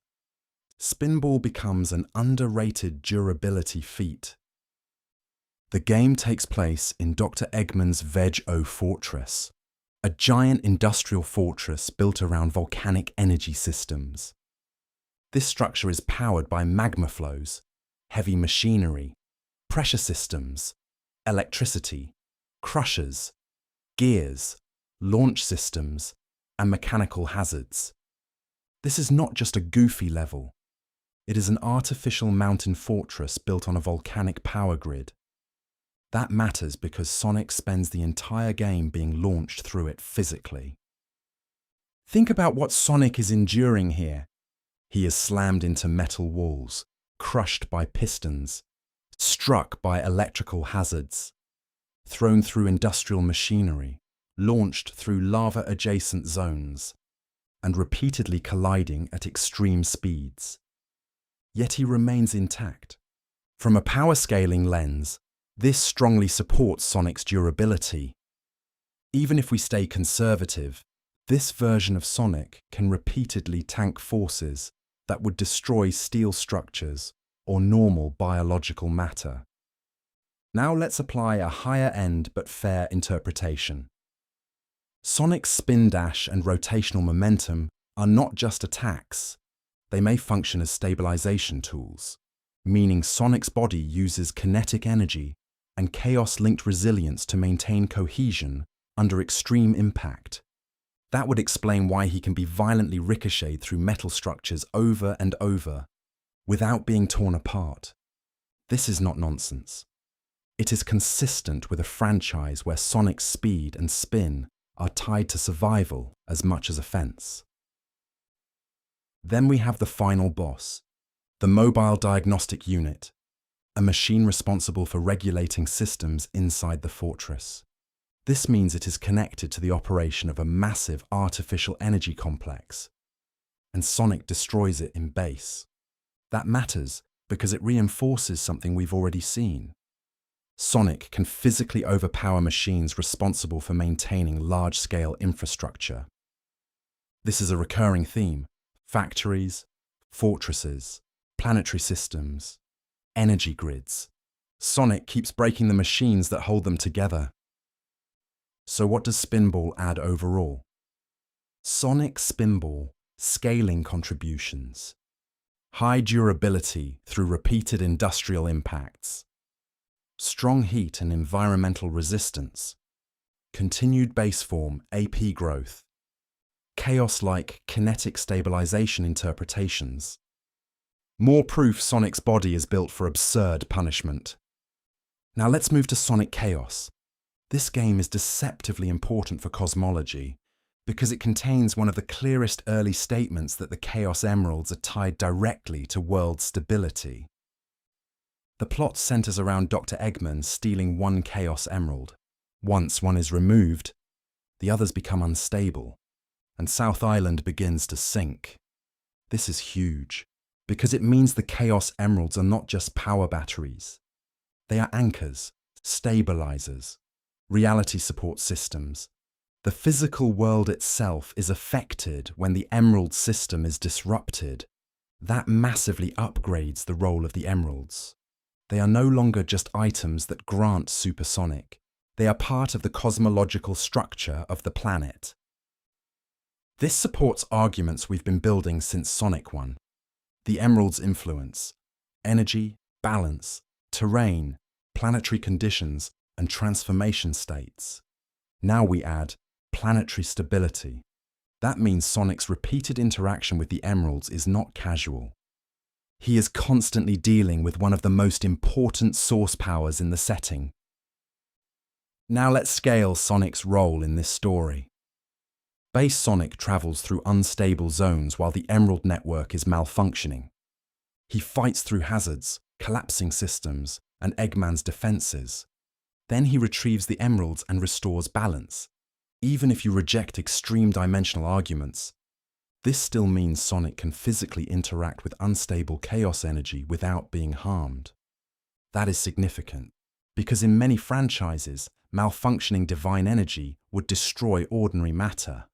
Spinball becomes an underrated durability feat. The game takes place in Dr. Eggman's Veg-O Fortress, a giant industrial fortress built around volcanic energy systems. This structure is powered by magma flows, heavy machinery, pressure systems, electricity, crushers, gears, launch systems, and mechanical hazards. This is not just a goofy level. It is an artificial mountain fortress built on a volcanic power grid. That matters because Sonic spends the entire game being launched through it physically. Think about what Sonic is enduring here. He is slammed into metal walls, crushed by pistons, struck by electrical hazards, thrown through industrial machinery, launched through lava-adjacent zones, and repeatedly colliding at extreme speeds. Yet he remains intact. From a power scaling lens, this strongly supports Sonic's durability. Even if we stay conservative, this version of Sonic can repeatedly tank forces that would destroy steel structures or normal biological matter. Now let's apply a higher-end but fair interpretation. Sonic's spin dash and rotational momentum are not just attacks. They may function as stabilization tools, meaning Sonic's body uses kinetic energy and chaos-linked resilience to maintain cohesion under extreme impact. That would explain why he can be violently ricocheted through metal structures over and over, without being torn apart. This is not nonsense. It is consistent with a franchise where Sonic's speed and spin are tied to survival as much as offense. Then we have the final boss, the Mobile Diagnostic Unit, a machine responsible for regulating systems inside the fortress. This means it is connected to the operation of a massive artificial energy complex, and Sonic destroys it in base. That matters because it reinforces something we've already seen. Sonic can physically overpower machines responsible for maintaining large-scale infrastructure. This is a recurring theme: factories, fortresses, planetary systems, energy grids. Sonic keeps breaking the machines that hold them together. So what does Spinball add overall? Sonic Spinball, scaling contributions. High durability through repeated industrial impacts. Strong heat and environmental resistance. Continued base form AP growth. Chaos-like kinetic stabilization interpretations. More proof Sonic's body is built for absurd punishment. Now let's move to Sonic Chaos. This game is deceptively important for cosmology because it contains one of the clearest early statements that the Chaos Emeralds are tied directly to world stability. The plot centers around Dr. Eggman stealing one Chaos Emerald. Once one is removed, the others become unstable, and South Island begins to sink. This is huge, because it means the Chaos Emeralds are not just power batteries. They are anchors, stabilizers, reality support systems. The physical world itself is affected when the Emerald system is disrupted. That massively upgrades the role of the Emeralds. They are no longer just items that grant supersonic. They are part of the cosmological structure of the planet. This supports arguments we've been building since Sonic 1. The Emerald's influence, energy, balance, terrain, planetary conditions, and transformation states. Now we add planetary stability. That means Sonic's repeated interaction with the Emeralds is not casual. He is constantly dealing with one of the most important source powers in the setting. Now let's scale Sonic's role in this story. Base Sonic travels through unstable zones while the Emerald network is malfunctioning. He fights through hazards, collapsing systems, and Eggman's defenses. Then he retrieves the Emeralds and restores balance. Even if you reject extreme dimensional arguments, this still means Sonic can physically interact with unstable chaos energy without being harmed. That is significant, because in many franchises, malfunctioning divine energy would destroy ordinary matter.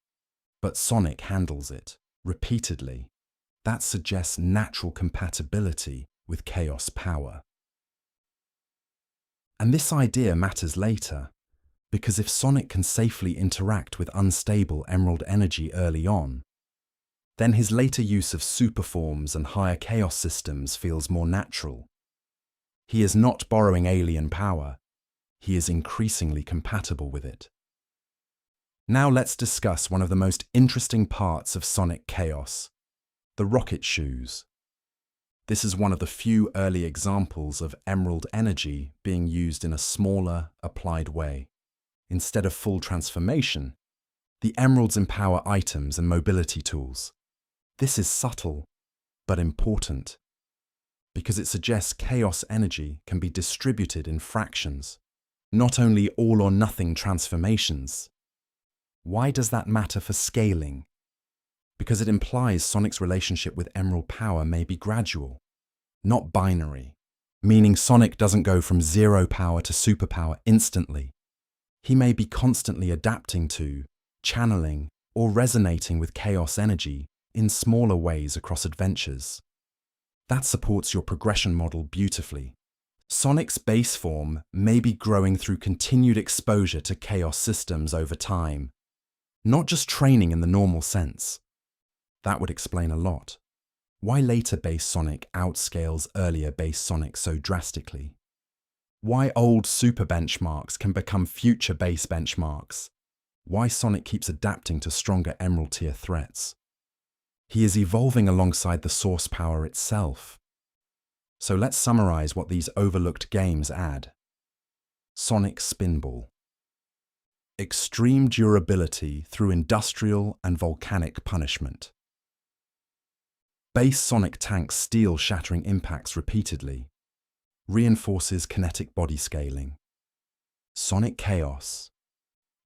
But Sonic handles it, repeatedly. That suggests natural compatibility with chaos power. And this idea matters later, because if Sonic can safely interact with unstable Emerald energy early on, then his later use of superforms and higher chaos systems feels more natural. He is not borrowing alien power, he is increasingly compatible with it. Now let's discuss one of the most interesting parts of Sonic Chaos, the rocket shoes. This is one of the few early examples of Emerald energy being used in a smaller, applied way. Instead of full transformation, the Emeralds empower items and mobility tools. This is subtle, but important, because it suggests chaos energy can be distributed in fractions, not only all or nothing transformations. Why does that matter for scaling? Because it implies Sonic's relationship with Emerald power may be gradual, not binary, meaning Sonic doesn't go from zero power to superpower instantly. He may be constantly adapting to, channeling, or resonating with chaos energy in smaller ways across adventures. That supports your progression model beautifully. Sonic's base form may be growing through continued exposure to chaos systems over time, not just training in the normal sense. That would explain a lot. Why later base Sonic outscales earlier base Sonic so drastically? Why old super benchmarks can become future base benchmarks? Why Sonic keeps adapting to stronger Emerald tier threats? He is evolving alongside the source power itself. So let's summarize what these overlooked games add. Sonic Spinball. Extreme durability through industrial and volcanic punishment. Base Sonic tanks steal shattering impacts repeatedly. reinforces kinetic body scaling. Sonic Chaos.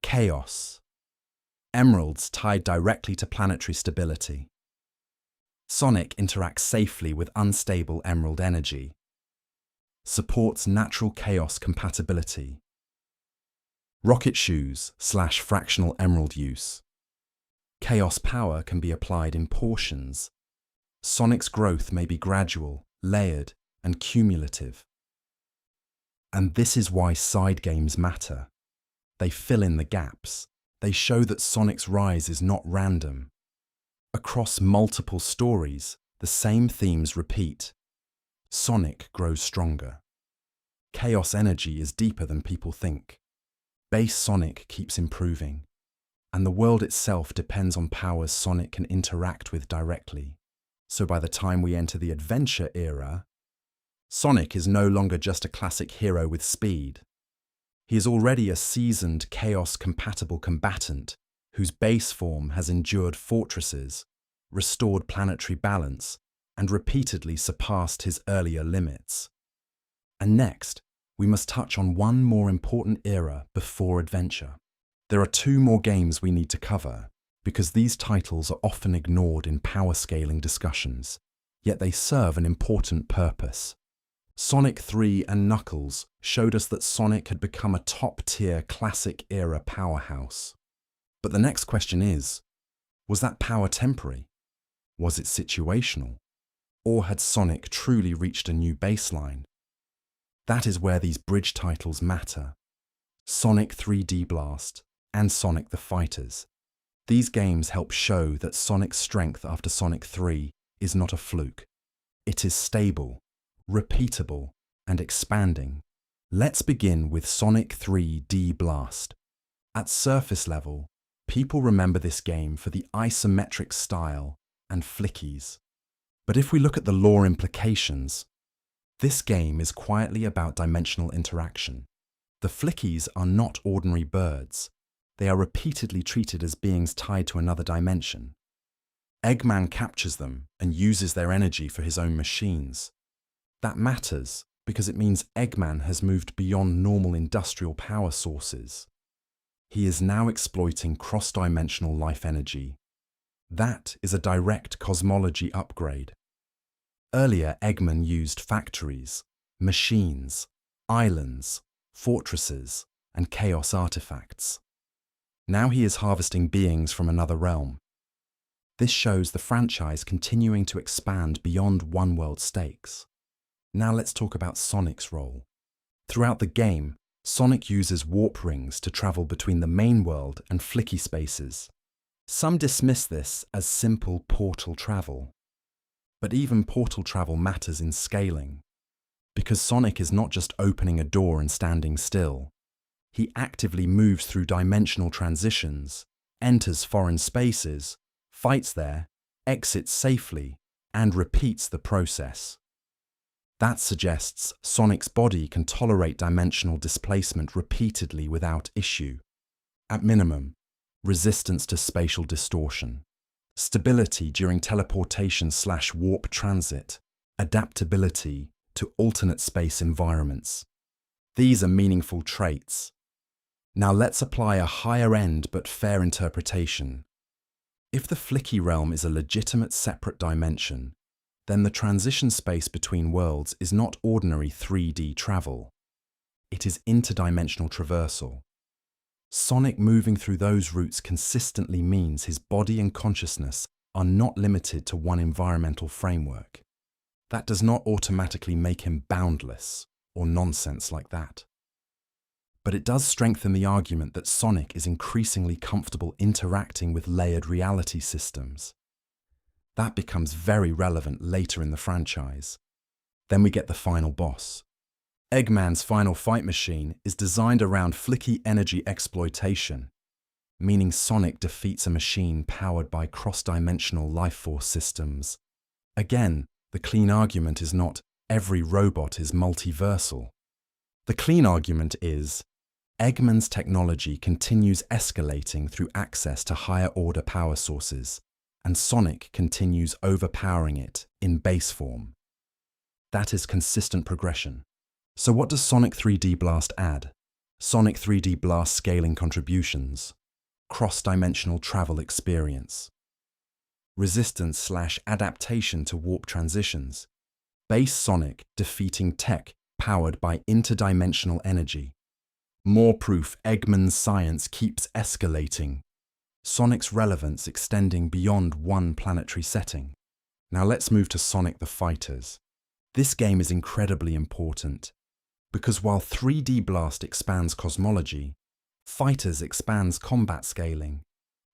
Chaos. Emeralds tied directly to planetary stability. Sonic interacts safely with unstable emerald energy. Supports natural chaos compatibility. Rocket shoes / fractional emerald use. Chaos power can be applied in portions. Sonic's growth may be gradual, layered, and cumulative. And this is why side games matter. They fill in the gaps. They show that Sonic's rise is not random. Across multiple stories, the same themes repeat. Sonic grows stronger. Chaos energy is deeper than people think. Base Sonic keeps improving. And the world itself depends on powers Sonic can interact with directly. So by the time we enter the adventure era, Sonic is no longer just a classic hero with speed. He is already a seasoned, chaos-compatible combatant whose base form has endured fortresses, restored planetary balance, and repeatedly surpassed his earlier limits. And next, we must touch on one more important era before adventure. There are 2 more games we need to cover, because these titles are often ignored in power scaling discussions, yet they serve an important purpose. Sonic 3 and Knuckles showed us that Sonic had become a top-tier classic-era powerhouse. But the next question is, was that power temporary? Was it situational? Or had Sonic truly reached a new baseline? That is where these bridge titles matter. Sonic 3D Blast and Sonic the Fighters. These games help show that Sonic's strength after Sonic 3 is not a fluke. It is stable, repeatable, and expanding. Let's begin with Sonic 3D Blast. At surface level, people remember this game for the isometric style and flickies. But if we look at the lore implications, this game is quietly about dimensional interaction. The flickies are not ordinary birds. They are repeatedly treated as beings tied to another dimension. Eggman captures them and uses their energy for his own machines. That matters because it means Eggman has moved beyond normal industrial power sources. He is now exploiting cross-dimensional life energy. That is a direct cosmology upgrade. Earlier, Eggman used factories, machines, islands, fortresses, and chaos artifacts. Now he is harvesting beings from another realm. This shows the franchise continuing to expand beyond one-world stakes. Now let's talk about Sonic's role. Throughout the game, Sonic uses warp rings to travel between the main world and flicky spaces. Some dismiss this as simple portal travel. But even portal travel matters in scaling, because Sonic is not just opening a door and standing still. He actively moves through dimensional transitions, enters foreign spaces, fights there, exits safely, and repeats the process. That suggests Sonic's body can tolerate dimensional displacement repeatedly without issue. At minimum, resistance to spatial distortion, stability during teleportation/warp transit, adaptability to alternate space environments. These are meaningful traits. Now let's apply a higher-end but fair interpretation. If the flicky realm is a legitimate separate dimension, then the transition space between worlds is not ordinary 3D travel. It is interdimensional traversal. Sonic moving through those routes consistently means his body and consciousness are not limited to one environmental framework. That does not automatically make him boundless or nonsense like that. But it does strengthen the argument that Sonic is increasingly comfortable interacting with layered reality systems. That becomes very relevant later in the franchise. Then we get the final boss. Eggman's final fight machine is designed around flicky energy exploitation, meaning Sonic defeats a machine powered by cross-dimensional life force systems. Again, the clean argument is not every robot is multiversal. The clean argument is Eggman's technology continues escalating through access to higher-order power sources, and Sonic continues overpowering it in base form. That is consistent progression. So what does Sonic 3D Blast add? Sonic 3D Blast scaling contributions, cross-dimensional travel experience, resistance/adaptation to warp transitions, base Sonic defeating tech powered by interdimensional energy. More proof Eggman's science keeps escalating. Sonic's relevance extending beyond one planetary setting. Now let's move to Sonic the Fighters. This game is incredibly important, because while 3D Blast expands cosmology, Fighters expands combat scaling.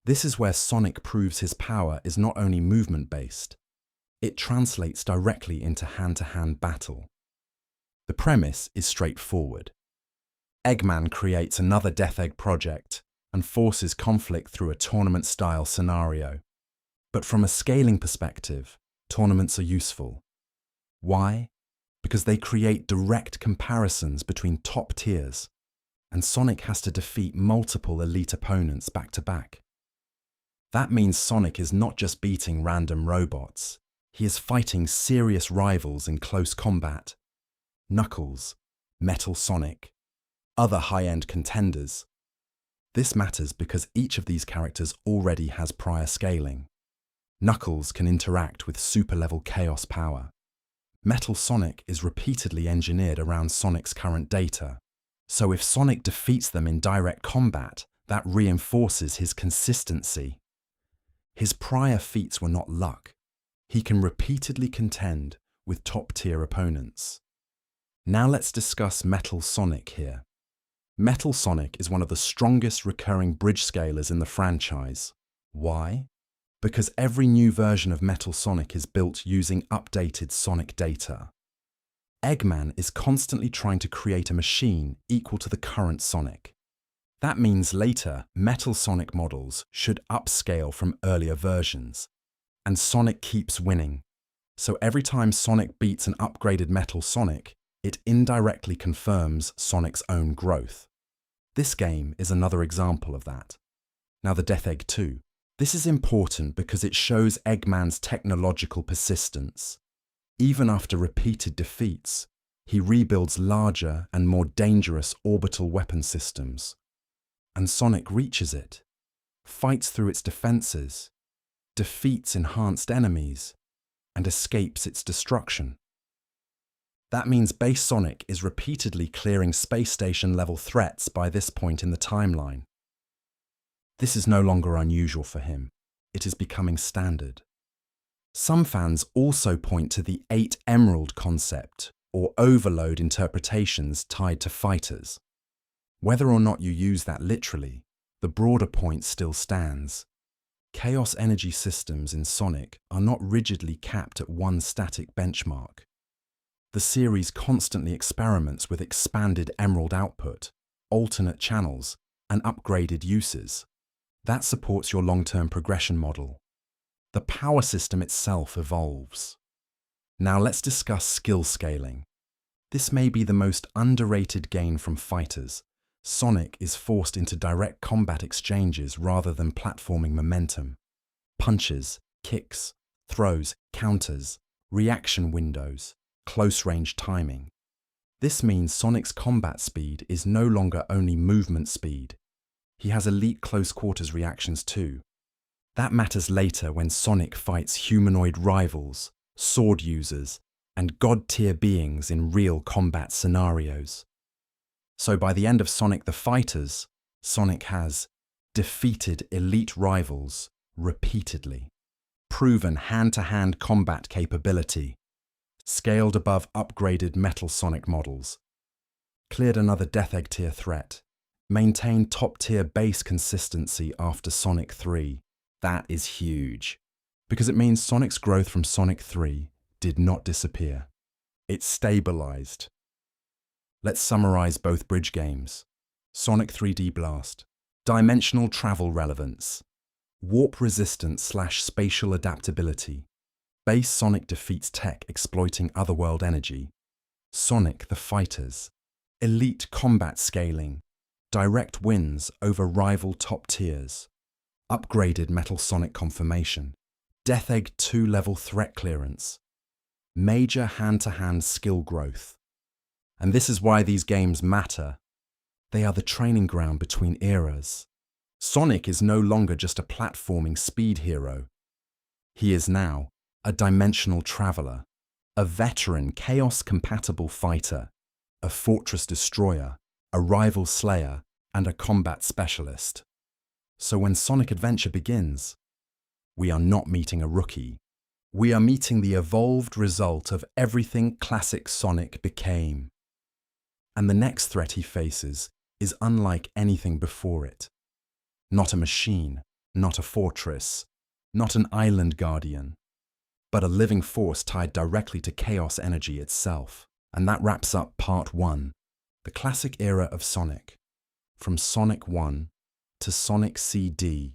This is where Sonic proves his power is not only movement-based, it translates directly into hand-to-hand battle. The premise is straightforward. Eggman creates another Death Egg project and forces conflict through a tournament-style scenario. But from a scaling perspective, tournaments are useful. Why? Because they create direct comparisons between top tiers, and Sonic has to defeat multiple elite opponents back-to-back. That means Sonic is not just beating random robots, he is fighting serious rivals in close combat. Knuckles, Metal Sonic, other high-end contenders. This matters because each of these characters already has prior scaling. Knuckles can interact with super-level chaos power. Metal Sonic is repeatedly engineered around Sonic's current data, so if Sonic defeats them in direct combat, that reinforces his consistency. His prior feats were not luck. He can repeatedly contend with top-tier opponents. Now let's discuss Metal Sonic here. Metal Sonic is one of the strongest recurring bridge scalers in the franchise. Why? Because every new version of Metal Sonic is built using updated Sonic data. Eggman is constantly trying to create a machine equal to the current Sonic. That means later, Metal Sonic models should upscale from earlier versions. And Sonic keeps winning. So every time Sonic beats an upgraded Metal Sonic, it indirectly confirms Sonic's own growth. This game is another example of that. Now the Death Egg 2. This is important because it shows Eggman's technological persistence. Even after repeated defeats, he rebuilds larger and more dangerous orbital weapon systems. And Sonic reaches it, fights through its defenses, defeats enhanced enemies, and escapes its destruction. That means base Sonic is repeatedly clearing space station-level threats by this point in the timeline. This is no longer unusual for him. It is becoming standard. Some fans also point to the 8 Emerald concept, or overload interpretations tied to fighters. Whether or not you use that literally, the broader point still stands. Chaos energy systems in Sonic are not rigidly capped at one static benchmark. The series constantly experiments with expanded Emerald output, alternate channels, and upgraded uses. That supports your long-term progression model. The power system itself evolves. Now let's discuss skill scaling. This may be the most underrated gain from fighters. Sonic is forced into direct combat exchanges rather than platforming momentum. Punches, kicks, throws, counters, reaction windows, close-range timing. This means Sonic's combat speed is no longer only movement speed. He has elite close-quarters reactions too. That matters later when Sonic fights humanoid rivals, sword users, and god-tier beings in real combat scenarios. So by the end of Sonic the Fighters, Sonic has defeated elite rivals repeatedly, proven hand-to-hand combat capability, scaled above upgraded Metal Sonic models, cleared another Death Egg tier threat, maintained top-tier base consistency after Sonic 3. That is huge, because it means Sonic's growth from Sonic 3 did not disappear. It stabilized. Let's summarize both bridge games. Sonic 3D Blast. Dimensional travel relevance. Warp resistance/spatial adaptability. Base Sonic defeats tech exploiting otherworld energy. Sonic the Fighters. Elite combat scaling. Direct wins over rival top tiers. Upgraded Metal Sonic confirmation. Death Egg 2 level threat clearance. Major hand-to-hand skill growth. And this is why these games matter. They are the training ground between eras. Sonic is no longer just a platforming speed hero. He is now a dimensional traveler, a veteran chaos-compatible fighter, a fortress destroyer, a rival slayer, and a combat specialist. So when Sonic Adventure begins, we are not meeting a rookie. We are meeting the evolved result of everything classic Sonic became. And the next threat he faces is unlike anything before it. Not a machine, not a fortress, not an island guardian, but a living force tied directly to chaos energy itself. And that wraps up Part 1, the classic era of Sonic. From Sonic 1 to Sonic CD,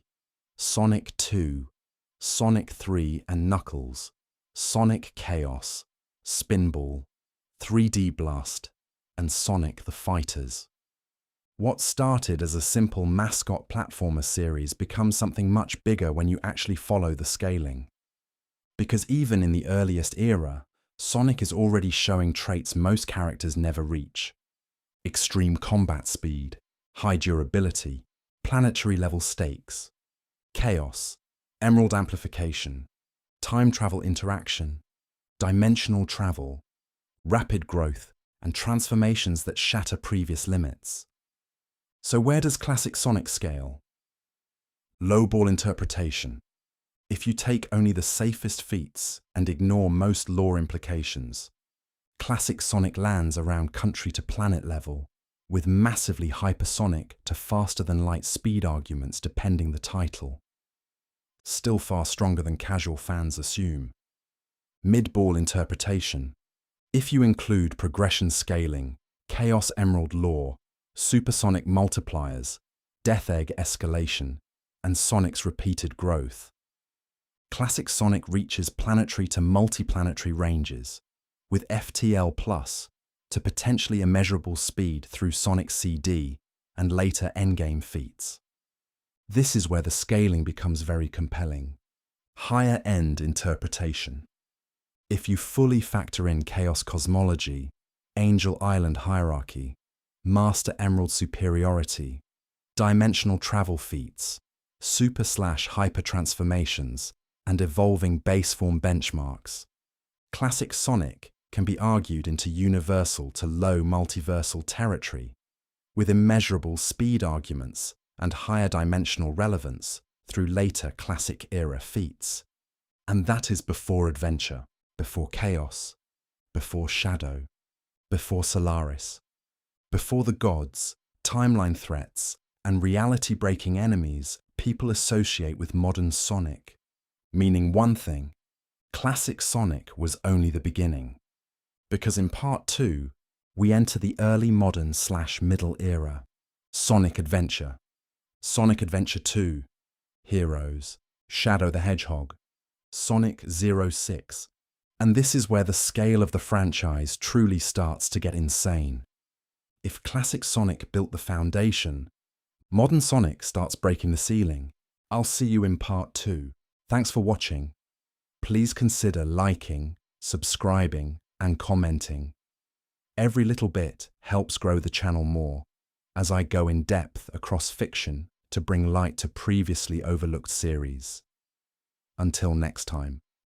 Sonic 2, Sonic 3 and Knuckles, Sonic Chaos, Spinball, 3D Blast, and Sonic the Fighters. What started as a simple mascot platformer series becomes something much bigger when you actually follow the scaling. Because even in the earliest era, Sonic is already showing traits most characters never reach. Extreme combat speed, high durability, planetary level stakes, chaos, emerald amplification, time travel interaction, dimensional travel, rapid growth, and transformations that shatter previous limits. So where does classic Sonic scale? Lowball interpretation. If you take only the safest feats and ignore most lore implications, classic Sonic lands around country to planet level, with massively hypersonic to faster than light speed arguments depending the title. Still far stronger than casual fans assume. Midball interpretation. If you include progression scaling, Chaos Emerald lore, supersonic multipliers, Death Egg escalation, and Sonic's repeated growth. Classic Sonic reaches planetary to multiplanetary ranges, with FTL Plus to potentially immeasurable speed through Sonic CD and later endgame feats. This is where the scaling becomes very compelling. Higher end interpretation. If you fully factor in Chaos Cosmology, Angel Island hierarchy, Master Emerald superiority, dimensional travel feats, super/hyper transformations, and evolving baseform benchmarks, classic Sonic can be argued into universal to low multiversal territory, with immeasurable speed arguments and higher dimensional relevance through later classic era feats. And that is before Adventure, before Chaos, before Shadow, before Solaris, before the gods, timeline threats, and reality-breaking enemies people associate with modern Sonic. Meaning one thing, classic Sonic was only the beginning. Because in Part 2, we enter the early modern/middle era, Sonic Adventure, Sonic Adventure 2, Heroes, Shadow the Hedgehog, Sonic 06, and this is where the scale of the franchise truly starts to get insane. If classic Sonic built the foundation, modern Sonic starts breaking the ceiling. I'll see you in Part 2. Thanks for watching. Please consider liking, subscribing, and commenting. Every little bit helps grow the channel more, as I go in depth across fiction to bring light to previously overlooked series. Until next time.